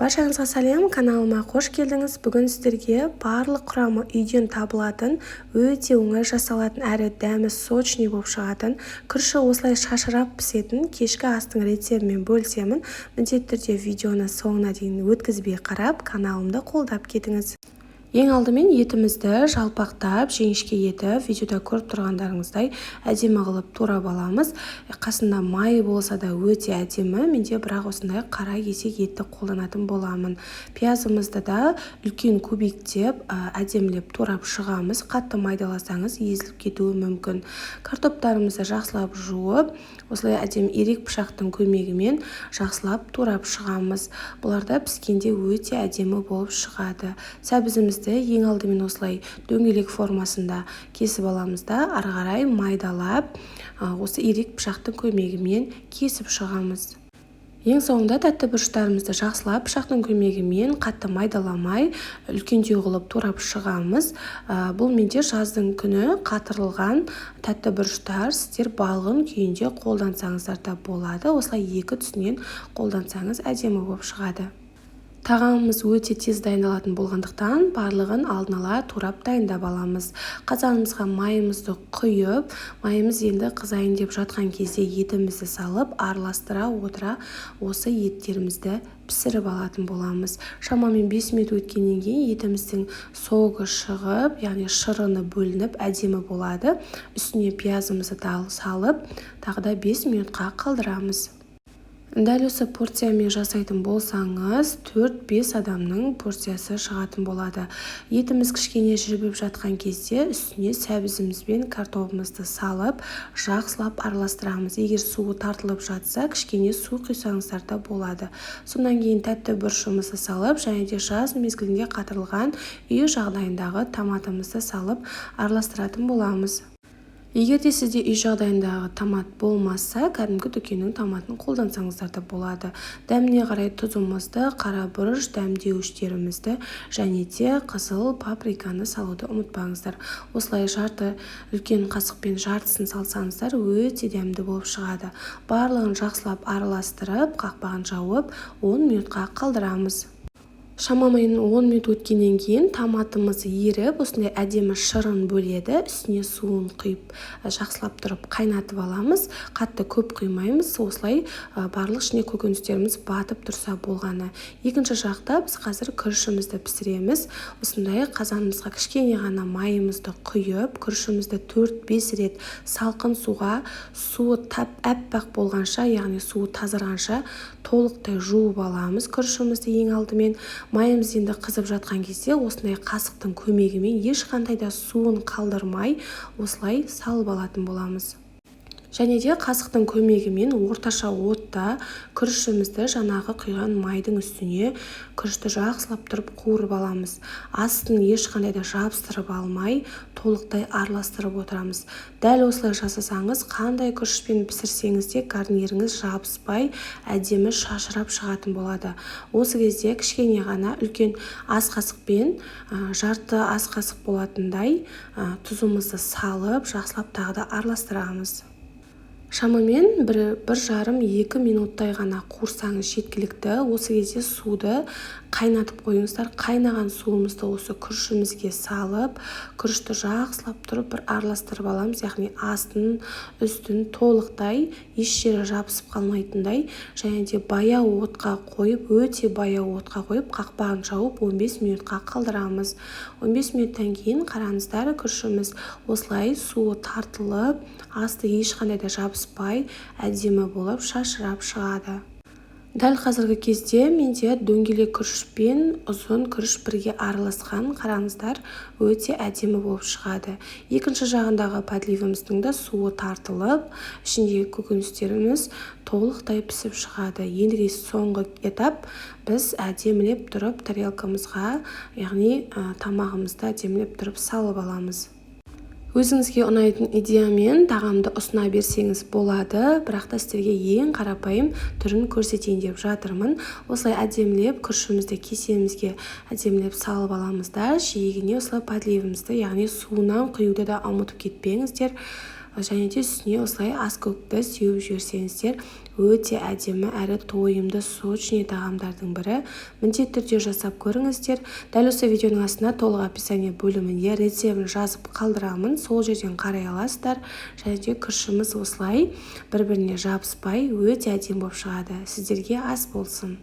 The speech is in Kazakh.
Баршаңызға сәлем, каналыма қош келдіңіз. Бүгін сіздерге барлық құрамы үйден табылатын, өте оңай жасалатын әрі дәмі сочный болып шығатын, күріші осылай шашырап пісетін кешкі астың рецептімен бөлісемін. Міндетті түрде видеоны соңына дейін өткізбей қарап, каналымды қолдап кетіңіз. Ең алдымен етімізді жалпақтап, жіңішке етіп, видеода көріп тұрғандарыңыздай әдемі қылып турап аламыз. Қасында май болса да өте әдемі, менде бірақ осындай қара кесек етті қолданатын боламын. Пиязымызды да үлкен кубиктеп, әдемілеп турап шығамыз. Қатты майдаласаңыз езіліп кетуі мүмкін. Картоптарымызды жақсылап жуып, осылай әдемі ирек пышақтың көмегімен жақсылап турап шығамыз. Бұларда піскенде өте әдемі болып шығады. Сәбізімізді ең алдымен осылай дөңгелек формасында кесіп аламыз да, ары қарай майдалап, осы ирек пышақтың көмегімен кесіп шығамыз. Ең соңында тәтті бұрыштарымызды жақсылап пышақтың көмегімен қатты майдаламай, үлкендеу қылып турап шығамыз. Бұл менде жаздың күні қатырылған тәтті бұрыштар, сіздер балғын күйінде қолдансаңыздар да болады. Осылай екі түсінен қолдансаңыз әдемі болып шығады. Тағамымыз өте тез дайындалатын болғандықтан барлығын алдын ала турап дайындап аламыз. Қазанымызға майымызды құйып, майымыз енді қызайын деп жатқан кезде етімізді салып, араластыра отыра осы еттерімізді пісіріп алатын боламыз. Шамамен 5 минут өткеннен кейін етіміздің соғы шығып, яғни шырыны бөлініп әдемі болады. Үстіне пиязымызды салып, тағы да 5 минутқа қалдырамыз. Дәл осы порциямен жасайтын болсаңыз, 4-5 адамның порциясы шығатын болады. Етіміз кішкене жібіп жатқан кезде үстіне сәбізіміз бен картопымызды салып, жақсылап араластырамыз. Егер суы тартылып жатса, кішкене су құйсаңыздар да болады. Сонан кейін тәтті бұрышымызды салып, және де жаз мезгілінде қатырылған үй жағдайындағы томатымызды салып араластыратын боламыз. Егер де сізде үй жағдайындағы томат болмаса, кәдімгі дүкеннің томатын қолдансаңыздар да болады. Дәміне қарай тұзымызды, қара бұрыш, дәмдеуіштерімізді және де қызыл паприканы салуды ұмытпаңыздар. Осылай жарты үлкен қасықпен жартысын салсаңыздар өте дәмді болып шығады. Барлығын жақсылап араластырып, қақпағын жауып, 10 минутқа қалдырамыз. Шамамен 10 минут өткеннен кейін томатымыз еріп, осындай әдемі шырын бөледі. Үстіне суын құйып, жақсылап тұрып қайнатып аламыз. Қатты көп құймаймыз. Осылай барлық ішіне көкөністеріміз батып тұрса болғаны. Екінші жақта біз қазір күрішімізді пісіреміз. Осындай қазанымызға кішкене ғана майымызды құйып, күрішімізді 4-5 рет салқын суға, суы әппақ болғанша, яғни суы тазарғанша толықтай жуып аламыз күрішімізді ең алдымен. Майымыз енді қызып жатқан кезде осындай қасықтың көмегімен ешқандай да суын қалдырмай осылай салып алатын боламыз. Және де қасықтың көмегімен орташа отта күрішімізді жаңағы құйған майдың үстіне күрішті жақсылап тұрып қуырып аламыз. Астын ешқандай да жабыстырып алмай, толықтай араластырып отырамыз. Дәл осылай жасасаңыз, қандай күрішпен пісірсеңіз де гарниріңіз жабыспай, әдемі шашырап шығатын болады. Осы кезде кішкене ғана үлкен ас қасықпен жарты ас қасық болатындай тұзымызды салып, жақсылап тағы да араластырамыз. Шамамен 1,5-2 минуттай ғана қуырсаңыз жеткілікті. Осы кезде суды қайнатып қойыңыздар. Қайнаған суымызды осы күрішімізге салып, күрішті жақсылап тұрып бір араластырып аламыз. Яғни астын, үстін толықтай еш жері жабысып қалмайтындай, және де баяу отқа қойып, өте баяу отқа қойып, қақпағын жауып 15 минутқа қалдырамыз. 15 минуттан кейін қараңыздар, күрішіміз осылай суы тартылып, асты ешқандай да жабыспай, әдемі болып шашырап шығады. Дәл қазіргі кезде менде дөңгелек күріш пен ұзын күріш бірге араласқан, қараңыздар, өте әдемі болып шығады. Екінші жағындағы подливымыздың да суы тартылып, ішіндегі көкөністеріміз толықтай пісіп шығады. Ендігі соңғы этап, біз әдемілеп тұрып тарелкамызға, яғни тамағымызды әдемілеп тұрып салып аламыз. Өзіңізге ұнайтын идеямен тағамды ұсына берсеңіз болады, бірақ та сіздерге ең қарапайым түрін көрсетейін деп жатырмын. Осылай әдемілеп күрішімізді кесемізге әдемілеп салып аламыз да, жиегіне осылай подливымызды, яғни суынан құюды да ұмытып кетпеңіздер. Және де үстіне осылай ас көкті сеуіп жіберсеңіздер өте әдемі әрі тойымды сочный тағамдардың бірі. Міндетті түрде жасап көріңіздер. Дәл осы видеоның астына толық описание бөліміне рецебін жазып қалдырамын. Сол жерден қарай аласыздар. Және де күрішіміз осылай бір-біріне жабыспай өте әдемі болып шығады. Сіздерге ас болсын.